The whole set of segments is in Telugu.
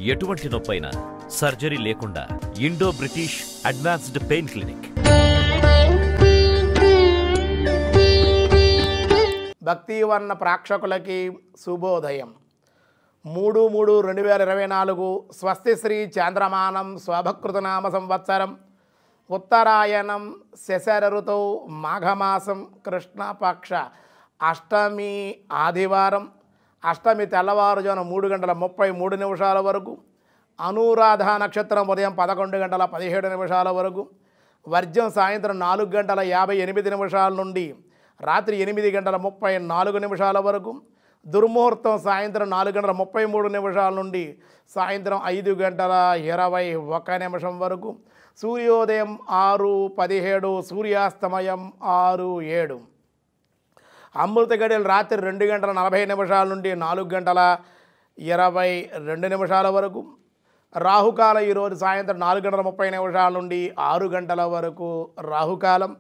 ఎటువంటి నొప్పైనా సర్జరీ లేకుండా Indo British advanced pain clinic. భక్తివర్ణ ప్రేక్షకులకి శుభోదయం. 3/3/2024 స్వస్తి శ్రీ చాంద్రమానం శోభకృతనామ సంవత్సరం ఉత్తరాయణం శశర ఋతువు మాఘమాసం కృష్ణపక్ష అష్టమి ఆదివారం. అష్టమి తెల్లవారుజామున 3:33 వరకు, అనురాధ నక్షత్రం ఉదయం 11:17 వరకు, వర్జం సాయంత్రం 4:58 నుండి రాత్రి 8:34 వరకు, దుర్ముహూర్తం సాయంత్రం 4:33 నుండి సాయంత్రం 5:21 వరకు, సూర్యోదయం 6:17, సూర్యాస్తమయం 6:07. అమృత గడియలు రాత్రి 2:40 నుండి 4:22 వరకు, రాహుకాలం ఈరోజు సాయంత్రం 4:30 నుండి 6 గంటల వరకు రాహుకాలం.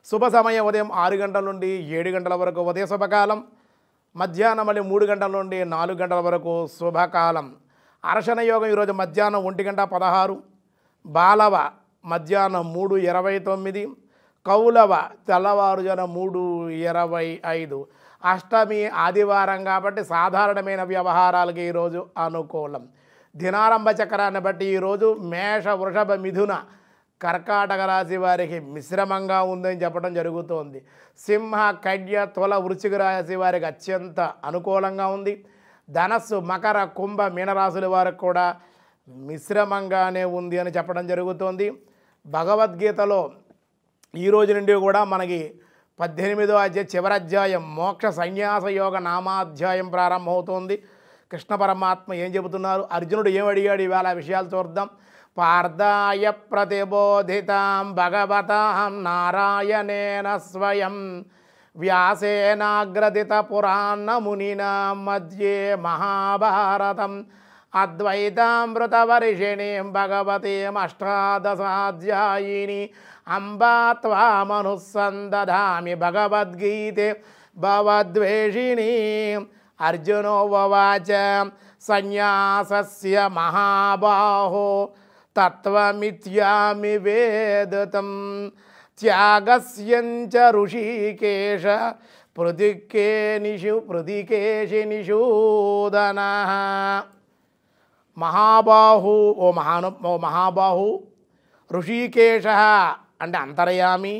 శుభ సమయం ఉదయం 6 గంటల నుండి 7 గంటల వరకు ఉదయ శుభకాలం, మధ్యాహ్నం మళ్ళీ 3 గంటల నుండి 4 గంటల వరకు శుభకాలం. అర్షణ యోగం ఈరోజు మధ్యాహ్నం 1:16, బాలవ మధ్యాహ్నం 3:29, కౌలవ తెల్లవారుజామున 3:25. అష్టమి ఆదివారం కాబట్టి సాధారణమైన వ్యవహారాలకి ఈరోజు అనుకూలం. దినారంభ చక్రాన్ని బట్టి ఈరోజు మేష, వృషభ, మిథున, కర్కాటక రాశి వారికి మిశ్రమంగా ఉందని చెప్పడం జరుగుతోంది. సింహ, కన్య, తుల, వృశ్చిక రాశి వారికి అత్యంత అనుకూలంగా ఉంది. ధనస్సు, మకర, కుంభ, మీనరాశుల వారికి కూడా మిశ్రమంగానే ఉంది అని చెప్పడం జరుగుతోంది. భగవద్గీతలో ఈ రోజు నుండి కూడా మనకి 18వ అధ్యాయం చివరి అధ్యాయం మోక్ష సన్యాస యోగ నామాధ్యాయం ప్రారంభమవుతోంది. కృష్ణ పరమాత్మ ఏం చెబుతున్నారు, అర్జునుడు ఏం అడిగాడు, ఇవాళ విషయాలు చూద్దాం. పార్థాయ ప్రతిబోధితాం భగవతాం నారాయణేన స్వయం వ్యాసేనాగ్రదిత పురాణ మునినా మధ్యే మహాభారతం అద్వైతామృతవర్షిణీం భగవతీం అష్టాదశాధ్యాయిని అంబా త్వామనుసందధామి భగవద్గీతే భవద్వేషిణీ. అర్జునోవాచ సన్యాసస్య మహాబాహో తత్వమిత్యామి వేదతం త్యాగస్యంచ ఋషికేశ పృథికేశి నిషూదనః. మహాబాహు ఓ మహాబాహు, ఋషికేశ అంటే అంతర్యామి,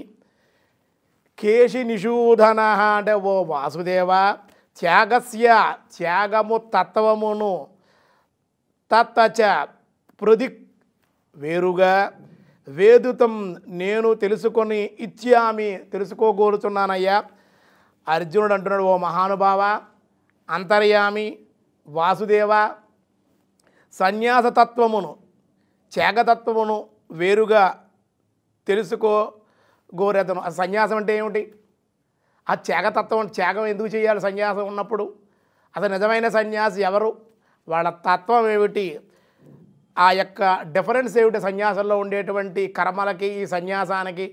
కేశి నిషూదన అంటే ఓ వాసుదేవ, త్యాగస్య త్యాగము తత్వమును, తచ్చ పృథిక్ వేరుగా, వేదుతం నేను తెలుసుకొని, ఇత్యామి తెలుసుకోగోరుచున్నానయ్యా. అర్జునుడు అంటున్నాడు, ఓ మహానుభావ, అంతర్యామి, వాసుదేవ, సన్యాసతత్వమును త్యాగతత్వమును వేరుగా తెలుసుకోగోరేతను. ఆ సన్యాసం అంటే ఏమిటి, ఆ త్యాగతత్వం, త్యాగం ఎందుకు చేయాలి సన్యాసం ఉన్నప్పుడు, అసలు నిజమైన సన్యాసి ఎవరు, వాళ్ళ తత్వం ఏమిటి, ఆ యొక్క డిఫరెన్స్ ఏమిటి, సన్యాసంలో ఉండేటువంటి కర్మలకి ఈ సన్యాసానికి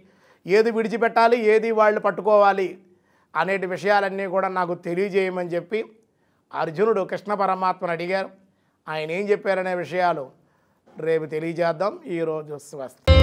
ఏది విడిచిపెట్టాలి, ఏది వాళ్ళు పట్టుకోవాలి అనేటి విషయాలన్నీ కూడా నాకు తెలియజేయమని చెప్పి అర్జునుడు కృష్ణ పరమాత్మను అడిగారు. ఆయన ఏం చెప్పారనే విషయాలు రేపు తెలియజేద్దాం. ఈరోజు స్వస్తి.